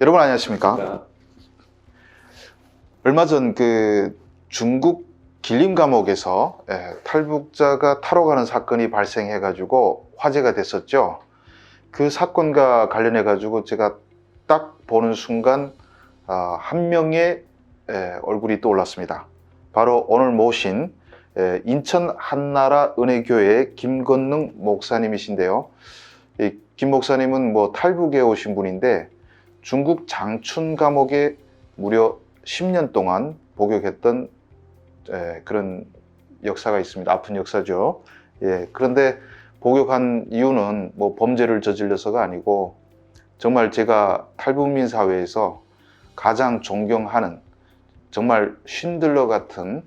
여러분 안녕하십니까? 얼마 전 그 중국 길림 감옥에서 탈북자가 타로 가는 사건이 발생해 가지고 화제가 됐었죠. 그 사건과 관련해 가지고 제가 딱 보는 순간 한 명의 얼굴이 떠올랐습니다. 바로 오늘 모신 인천 한나라 은혜교회의 김건능 목사님이신데요. 김 목사님은 뭐 탈북에 오신 분인데 중국 장춘 감옥에 무려 10년 동안 복역했던 그런 역사가 있습니다. 아픈 역사죠. 그런데 복역한 이유는 뭐 범죄를 저질러서가 아니고 정말 제가 탈북민 사회에서 가장 존경하는 정말 쉰들러 같은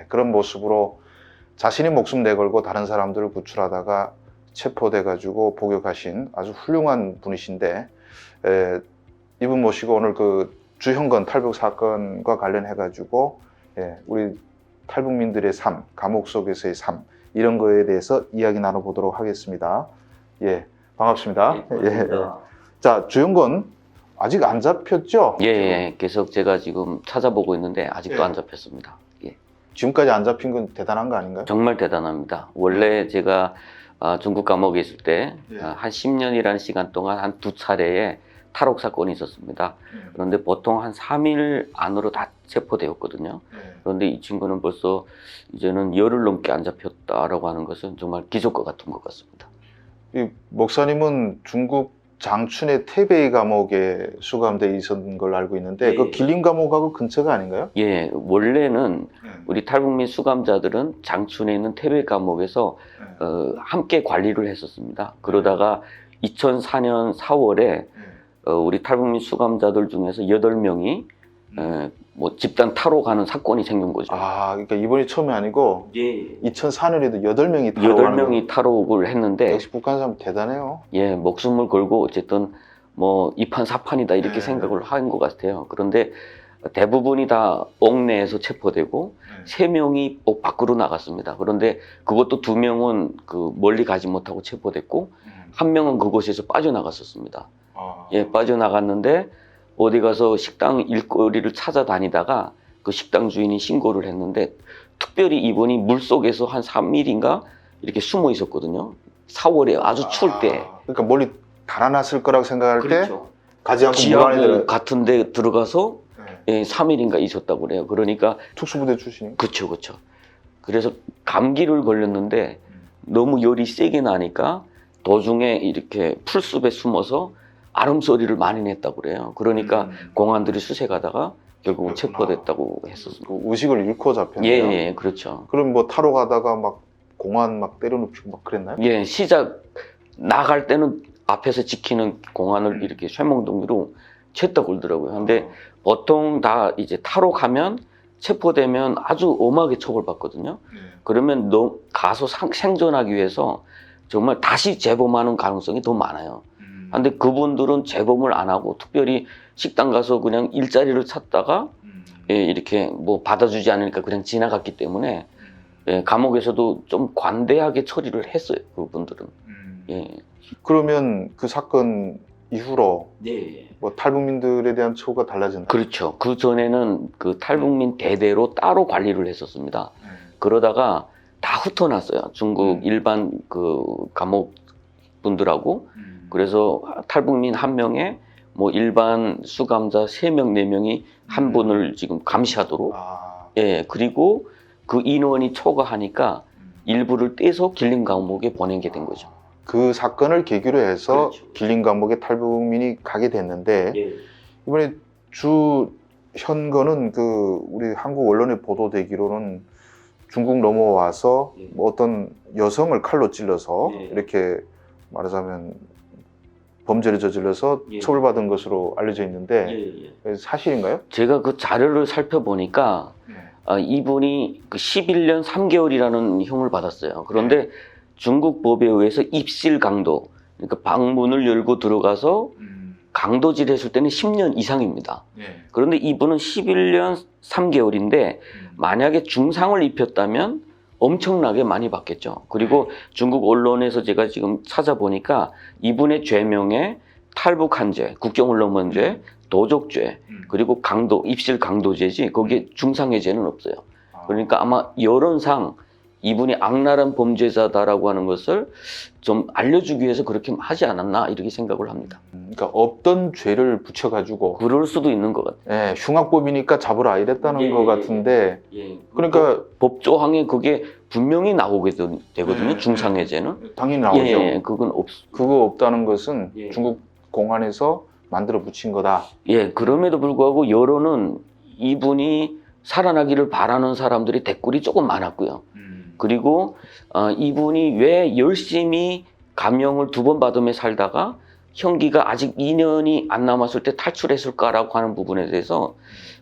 그런 모습으로 자신이 목숨 내걸고 다른 사람들을 구출하다가 체포돼 가지고 복역하신 아주 훌륭한 분이신데 이분 모시고 오늘 그 주형건 탈북 사건과 관련해 가지고 우리 탈북민들의 삶, 감옥 속에서의 삶 이런 거에 대해서 이야기 나눠보도록 하겠습니다. 반갑습니다. 반갑습니다. 자, 주형건 아직 안 잡혔죠? 계속 제가 지금 찾아보고 있는데 아직도 안 잡혔습니다. 지금까지 안 잡힌 건 대단한 거 아닌가요? 정말 대단합니다. 원래 제가 중국 감옥에 있을 때 한 10년이라는 시간 동안 한 2차례의 탈옥 사건이 있었습니다. 그런데 보통 한 3일 안으로 다 체포되었거든요. 그런데 이 친구는 벌써 이제는 열흘 넘게 안 잡혔다라고 하는 것은 정말 기적과 같은 것 같습니다. 이 목사님은 중국 장춘의 태베이 감옥에 수감돼 있었던 걸로 알고 있는데 그 길림 감옥하고 근처가 아닌가요? 원래는 우리 탈북민 수감자들은 장춘에 있는 태베이 감옥에서 함께 관리를 했었습니다. 그러다가 2004년 4월에 우리 탈북민 수감자들 중에서 8명이 뭐 집단 타로 가는 사건이 생긴 거죠. 그러니까 이번이 처음이 아니고 2004년에도 8명이 타로 8명이 타로를 했는데 역시 북한 사람 대단해요. 목숨을 걸고 어쨌든 뭐 이판사판이다 이렇게 생각을 한 것 같아요. 그런데 대부분이 다 옥내에서 체포되고 3명이 옥 밖으로 나갔습니다. 그런데 그것도 2명은 그 멀리 가지 못하고 체포됐고 1명은 그곳에서 빠져나갔었습니다. 빠져나갔는데 어디 가서 식당 일거리를 찾아다니다가 그 식당 주인이 신고를 했는데 특별히 이분이 물속에서 한 3일인가 이렇게 숨어 있었거든요. 4월에 아주 추울 때. 그러니까 멀리 달아났을 거라고 생각할 그렇죠. 때 가지 않고 물 안에 지하고 같은 데 들어가서 3일인가 있었다고 그래요. 그러니까 특수부대 출신이. 그렇죠. 그래서 감기를 걸렸는데 너무 열이 세게 나니까 도중에 이렇게 풀숲에 숨어서 아름소리를 많이 냈다고 그래요. 그러니까 공안들이 수색하다가 결국은 체포됐다고 했었습니다. 그 의식을 잃고 잡혔네요. 그렇죠. 그럼 뭐 타로 가다가 막 공안 막 때려눕히고 막 그랬나요? 시작 나갈 때는 앞에서 지키는 공안을 이렇게 쇠몽둥이로 챘다 그러더라고요. 근데 보통 다 이제 타로 가면 체포되면 아주 엄하게 처벌받거든요. 그러면 너 가서 생존하기 위해서 정말 다시 재범하는 가능성이 더 많아요. 근데 그분들은 재범을 안 하고 특별히 식당 가서 그냥 일자리를 찾다가 이렇게 뭐 받아주지 않으니까 그냥 지나갔기 때문에 감옥에서도 좀 관대하게 처리를 했어요. 그분들은. 그러면 그 사건 이후로 뭐 탈북민들에 대한 처우가 달라졌나요? 그렇죠. 그 전에는 그 탈북민 대대로 따로 관리를 했었습니다. 그러다가 다 흩어놨어요. 중국 일반 그 감옥 분들하고. 그래서 탈북민 1명에 뭐 일반 수감자 3명, 4명이 한 분을 지금 감시하도록. 그리고 그 인원이 초과하니까 일부를 떼서 길림 감옥에 보내게 된 거죠. 그 사건을 계기로 해서 그렇죠. 길림 감옥에 탈북민이 가게 됐는데 이번에 주현건은 그 우리 한국 언론에 보도되기로는 중국 넘어와서 뭐 어떤 여성을 칼로 찔러서 이렇게 말하자면 범죄를 저질러서 처벌받은 것으로 알려져 있는데 사실인가요? 제가 그 자료를 살펴보니까 이분이 그 11년 3개월이라는 형을 받았어요. 그런데 중국 법에 의해서 입실 강도, 그러니까 방문을 열고 들어가서 강도질 했을 때는 10년 이상입니다. 그런데 이분은 11년 3개월인데 만약에 중상을 입혔다면 엄청나게 많이 받겠죠. 그리고 중국 언론에서 제가 지금 찾아보니까 이분의 죄명에 탈북한 죄, 국경을 넘은 죄, 도적죄 그리고 입실 강도죄지 거기에 중상해죄는 없어요. 그러니까 아마 여론상 이분이 악랄한 범죄자다라고 하는 것을 좀 알려주기 위해서 그렇게 하지 않았나 이렇게 생각을 합니다. 그러니까 없던 죄를 붙여가지고 그럴 수도 있는 것 같아요. 예, 흉악범이니까 잡으라 이랬다는 예, 것 예, 같은데 예. 그러니까 법조항에 그게 분명히 나오게 되거든요. 예, 중상해죄는. 당연히 나오죠. 예, 그건 그거 없다는 것은 예. 중국 공안에서 만들어 붙인 거다. 예, 그럼에도 불구하고 여론은 이분이 살아나기를 바라는 사람들이 댓글이 조금 많았고요. 그리고 이분이 왜 열심히 감형을 2번 받으며 살다가 형기가 아직 2년이 안 남았을 때 탈출했을까라고 하는 부분에 대해서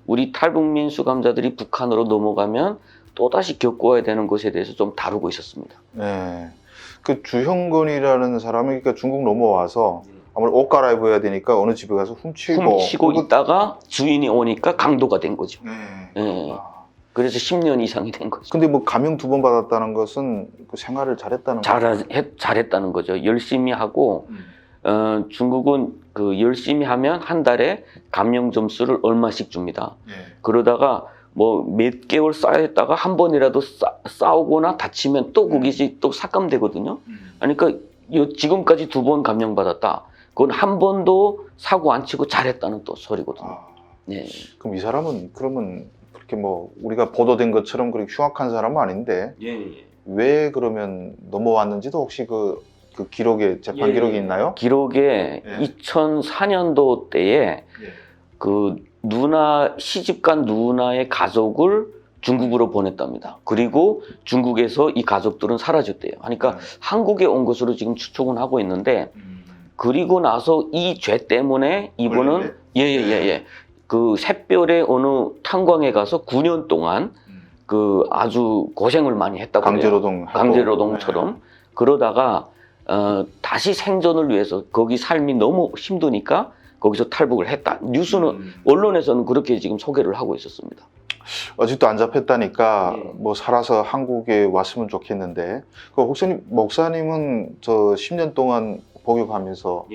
우리 탈북민 수감자들이 북한으로 넘어가면 또다시 겪어야 되는 것에 대해서 좀 다루고 있었습니다. 네. 그 주형건이라는 사람이 그러니까 중국 넘어와서 아무래도 옷 갈아입어야 되니까 어느 집에 가서 훔치고 있다가 주인이 오니까 강도가 된 거죠. 네. 예. 그래서 10년 이상이 된 거죠. 근데 뭐 감형 2번 받았다는 것은 그 생활을 잘했다는 거죠. 잘했다는 거죠. 열심히 하고 중국은 그 열심히 하면 한 달에 감형 점수를 얼마씩 줍니다. 네. 그러다가 뭐 몇 개월 쌓였다가 한 번이라도 싸우거나 다치면 또 그게 또 삭감되거든요. 그러니까 지금까지 2번 감형 받았다. 그건 한 번도 사고 안 치고 잘했다는 또 소리거든요. 네. 그럼 이 사람은 그러면 그렇게 뭐 우리가 보도된 것처럼 그렇게 흉악한 사람은 아닌데 왜 그러면 넘어왔는지도 혹시 그 기록에 재판 기록이 있나요? 기록에 2004년도 때에 그 시집간 누나의 가족을 중국으로 보냈답니다. 그리고 중국에서 이 가족들은 사라졌대요. 그러니까 한국에 온 것으로 지금 추측은 하고 있는데 그리고 나서 이 죄 때문에 이분은 그 샛별의 어느 탄광에 가서 9년 동안 그 아주 고생을 많이 했다고 해요. 강제노동처럼. 그러다가 다시 생존을 위해서 거기 삶이 너무 힘드니까 거기서 탈북을 했다. 뉴스는 언론에서는 그렇게 지금 소개를 하고 있었습니다. 아직도 안 잡혔다니까 뭐 살아서 한국에 왔으면 좋겠는데 그 혹시 목사님은 저 10년 동안 복역하면서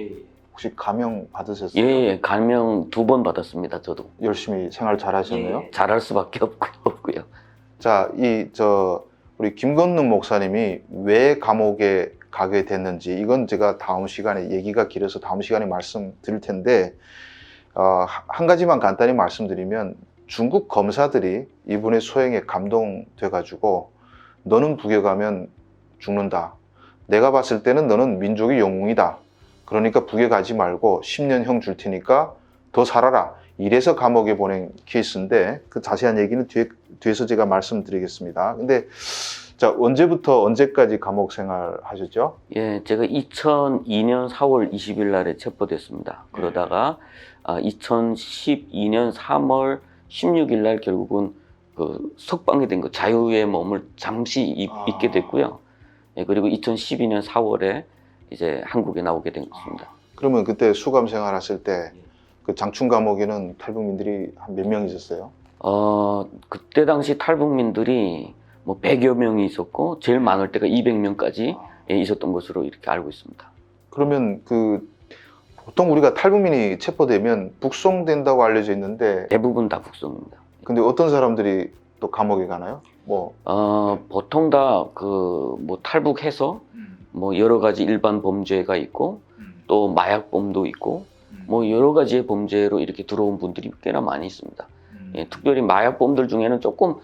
혹시 감형 받으셨어요? 예, 감형 2번 받았습니다. 저도 열심히 생활 잘하셨네요. 잘할 수밖에 없고요. 자, 우리 김건능 목사님이 왜 감옥에 가게 됐는지 이건 제가 다음 시간에 얘기가 길어서 다음 시간에 말씀드릴 텐데 한 가지만 간단히 말씀드리면 중국 검사들이 이분의 소행에 감동돼 가지고 너는 북역하면 죽는다. 내가 봤을 때는 너는 민족의 영웅이다. 그러니까 북역하지 말고 10년형 줄 테니까 더 살아라. 이래서 감옥에 보낸 케이스인데 그 자세한 얘기는 뒤에서 제가 말씀드리겠습니다. 근데 자, 언제부터 언제까지 감옥 생활 하셨죠? 예, 제가 2002년 4월 20일 날에 체포됐습니다. 그러다가 2012년 3월 16일 날 결국은 그 석방이 된 거, 자유의 몸을 잠시 잊게 됐고요. 예, 그리고 2012년 4월에 이제 한국에 나오게 된 것입니다. 그러면 그때 수감 생활하실 때 그 장충 감옥에는 탈북민들이 한 몇 명 있었어요? 그때 당시 탈북민들이 뭐 100여 명이 있었고 제일 많을 때가 200명까지 있었던 것으로 이렇게 알고 있습니다. 그러면 보통 우리가 탈북민이 체포되면 북송된다고 알려져 있는데 대부분 다 북송입니다. 근데 어떤 사람들이 또 감옥에 가나요? 보통 다 뭐 탈북해서 뭐 여러 가지 일반 범죄가 있고 또 마약범도 있고 뭐 여러 가지의 범죄로 이렇게 들어온 분들이 꽤나 많이 있습니다. 예, 특별히 마약범들 중에는 조금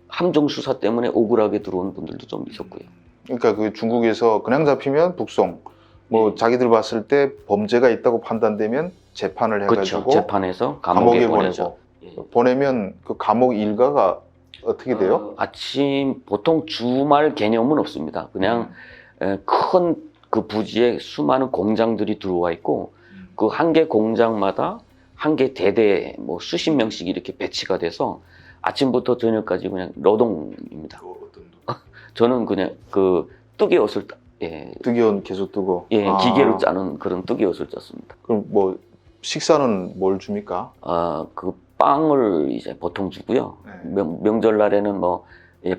함정 수사 때문에 억울하게 들어온 분들도 좀 있었고요. 그러니까 그 중국에서 그냥 잡히면 북송, 뭐 자기들 봤을 때 범죄가 있다고 판단되면 재판을 해가지고 그렇죠. 재판해서 감옥에 보내죠. 보내면 그 감옥 일과가 어떻게 돼요? 아침 보통 주말 개념은 없습니다. 그냥 큰 그 부지에 수많은 공장들이 들어와 있고 그 한 개 공장마다 한 개 대대 뭐 수십 명씩 이렇게 배치가 돼서 아침부터 저녁까지 그냥 노동입니다. 저는 그냥 그 뜨개 옷을 뜨개 옷 계속 뜨고 기계로 짜는 그런 뜨개 옷을 짰습니다. 그럼 뭐 식사는 뭘 줍니까? 그 빵을 이제 보통 주고요. 명절날에는 뭐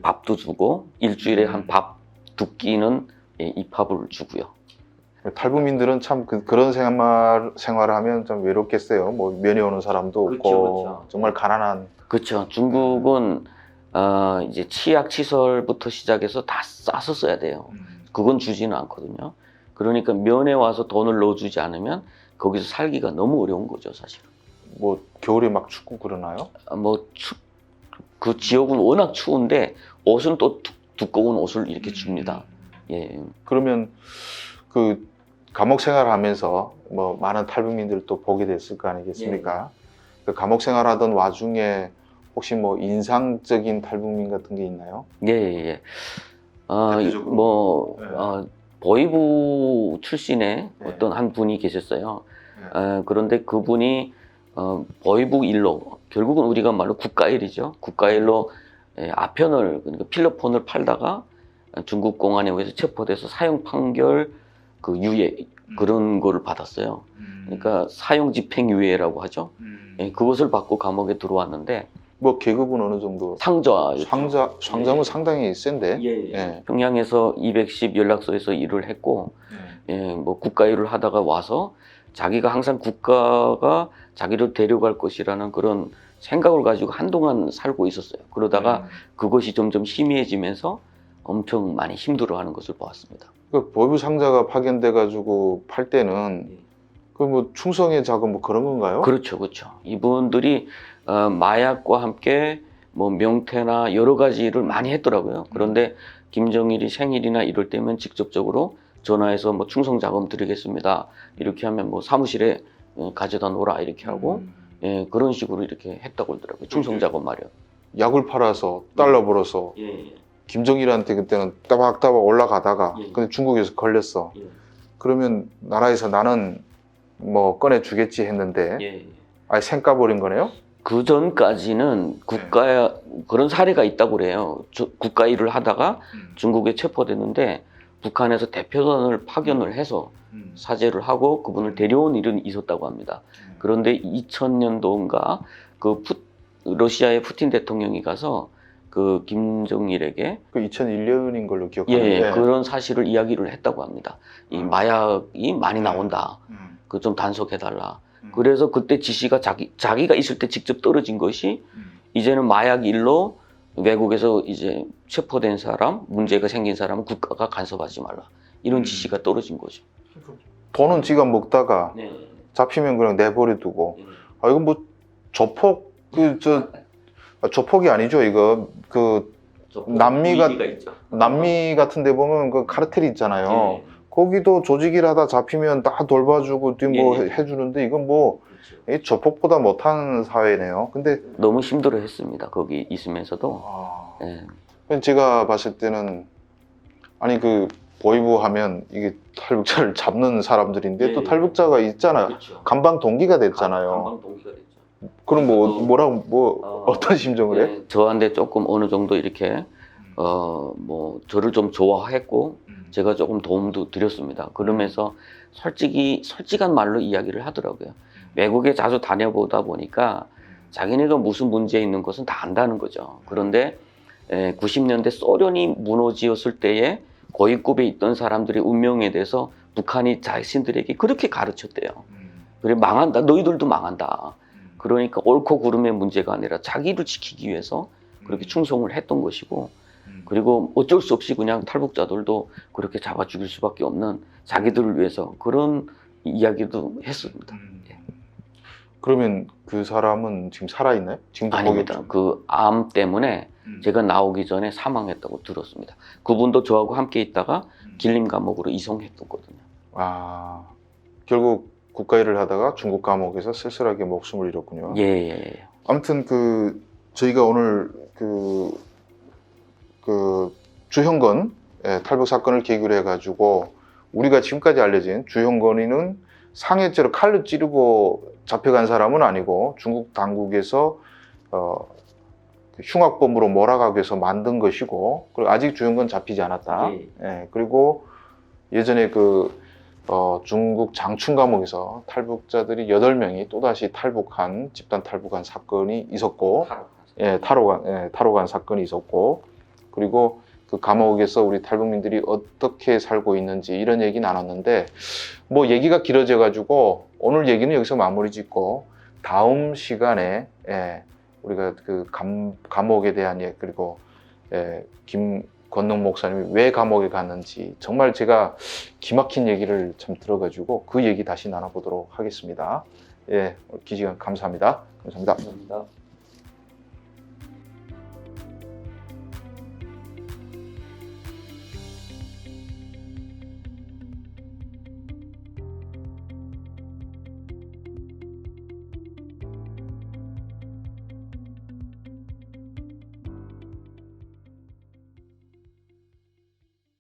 밥도 주고 일주일에 한 밥 2끼는 입밥을 주고요. 탈북민들은 참 그런 생활을 하면 좀 외롭겠어요. 뭐 면회 오는 사람도 없고 그렇죠. 정말 가난한. 그렇죠. 중국은 이제 치약 시설부터 시작해서 다 싸서 써야 돼요. 그건 주지는 않거든요. 그러니까 면에 와서 돈을 넣어주지 않으면 거기서 살기가 너무 어려운 거죠, 사실. 뭐 겨울에 막 춥고 그러나요? 그 지역은 워낙 추운데 옷은 또 두꺼운 옷을 이렇게 줍니다. 예. 그러면 그 감옥 생활하면서 뭐 많은 탈북민들을 또 보게 됐을 거 아니겠습니까? 그 감옥 생활하던 와중에 혹시 뭐 인상적인 탈북민 같은 게 있나요? 예, 예. 대표적으로? 뭐, 네. 보이부 출신의 네. 어떤 한 분이 계셨어요. 네. 그런데 그분이 보이부 일로, 결국은 우리가 말로 국가일이죠. 국가일로 아편을, 그러니까 필로폰을 팔다가 중국 공안에 의해서 체포돼서 사형 판결 그 유예, 그런 거를 받았어요. 그러니까 사형 집행 유예라고 하죠. 예, 그것을 받고 감옥에 들어왔는데 뭐 계급은 어느 정도? 상좌였죠. 상자면 상당히 센데. 예. 평양에서 210 연락소에서 일을 했고, 뭐 국가 일을 하다가 와서 자기가 항상 국가가 자기를 데려갈 것이라는 그런 생각을 가지고 한동안 살고 있었어요. 그러다가 그것이 점점 희미해지면서 엄청 많이 힘들어하는 것을 보았습니다. 그 보이부 상자가 파견돼 가지고 팔 때는 그 뭐 충성의 작업 뭐 그런 건가요? 그렇죠, 그렇죠. 이분들이 마약과 함께 뭐 명태나 여러 가지를 많이 했더라고요. 그런데 김정일이 생일이나 이럴 때면 직접적으로 전화해서 뭐 충성 작업 드리겠습니다. 이렇게 하면 뭐 사무실에 가져다 놓으라 이렇게 하고 예, 그런 식으로 이렇게 했다고 그러더라고요. 충성 작업 마련. 약을 팔아서 달러 벌어서 김정일한테 그때는 따박따박 올라가다가 근데 중국에서 걸렸어. 그러면 나라에서 나는 뭐 꺼내 주겠지 했는데 아예 생까 버린 거네요? 그 전까지는 그런 사례가 있다고 그래요. 국가 일을 하다가 중국에 체포됐는데 북한에서 대표단을 파견을 해서 사죄를 하고 그분을 데려온 일은 있었다고 합니다. 그런데 2000년도인가 러시아의 푸틴 대통령이 가서 그 김정일에게 그 2001년인 걸로 기억하는데 그런 사실을 이야기를 했다고 합니다. 이 마약이 많이 나온다. 그 좀 단속해달라. 그래서 그때 지시가 자기가 있을 때 직접 떨어진 것이 이제는 마약 일로 외국에서 이제 체포된 사람, 문제가 생긴 사람은 국가가 간섭하지 말라. 이런 지시가 떨어진 거죠. 돈은 지가 먹다가 잡히면 그냥 내버려 두고 아 이건 뭐 조폭 조폭이 아니죠 이거 그 남미 같은 데 보면 그 카르텔이 있잖아요. 거기도 조직이라다 잡히면 다 돌봐주고 뭐 해주는데 이건 뭐 조폭보다 못한 사회네요. 근데 너무 힘들어했습니다. 거기 있으면서도. 제가 봤을 때는 아니 그 보이부 하면 이게 탈북자를 잡는 사람들인데 또 탈북자가 있잖아요. 그렇죠. 감방 동기가 됐잖아요. 감방 동기가 됐죠. 그럼 뭐 어떤 심정을 해? 저한테 조금 어느 정도 이렇게 뭐 저를 좀 좋아했고 제가 조금 도움도 드렸습니다. 그러면서 솔직한 말로 이야기를 하더라고요. 외국에 자주 다녀보다 보니까 자기네가 무슨 문제 있는 것은 다 안다는 거죠. 그런데 90년대 소련이 무너지었을 때에 고위급에 있던 사람들의 운명에 대해서 북한이 자신들에게 그렇게 가르쳤대요. 그래 망한다. 너희들도 망한다. 그러니까 옳고 그름의 문제가 아니라 자기를 지키기 위해서 그렇게 충성을 했던 것이고 그리고 어쩔 수 없이 그냥 탈북자들도 그렇게 잡아 죽일 수밖에 없는 자기들을 위해서 그런 이야기도 했습니다. 그러면 그 사람은 지금 살아있나요? 지금도 아닙니다. 그 암 때문에 제가 나오기 전에 사망했다고 들었습니다. 그분도 저하고 함께 있다가 길림 감옥으로 이송했었거든요. 아, 결국 국가 일을 하다가 중국 감옥에서 쓸쓸하게 목숨을 잃었군요. 예. 아무튼 저희가 오늘 주형건 탈북 사건을 계기로 해가지고 우리가 지금까지 알려진 주형건이는 상해죄로 칼로 찌르고 잡혀간 사람은 아니고 중국 당국에서 흉악범으로 몰아가기 위해서 만든 것이고 그리고 아직 주형건 잡히지 않았다. 그리고 예전에 중국 장춘 감옥에서 탈북자들이 8명이 또다시 집단 탈북한 사건이 있었고, 타로 간 사건이 있었고, 그리고 그 감옥에서 우리 탈북민들이 어떻게 살고 있는지 이런 얘기 나눴는데 뭐 얘기가 길어져 가지고 오늘 얘기는 여기서 마무리 짓고 다음 시간에 우리가 그 감옥에 대한 얘기 그리고 김권능 목사님이 왜 감옥에 갔는지 정말 제가 기막힌 얘기를 참 들어가지고 그 얘기 다시 나눠보도록 하겠습니다. 기시간 감사합니다. 감사합니다. 감사합니다.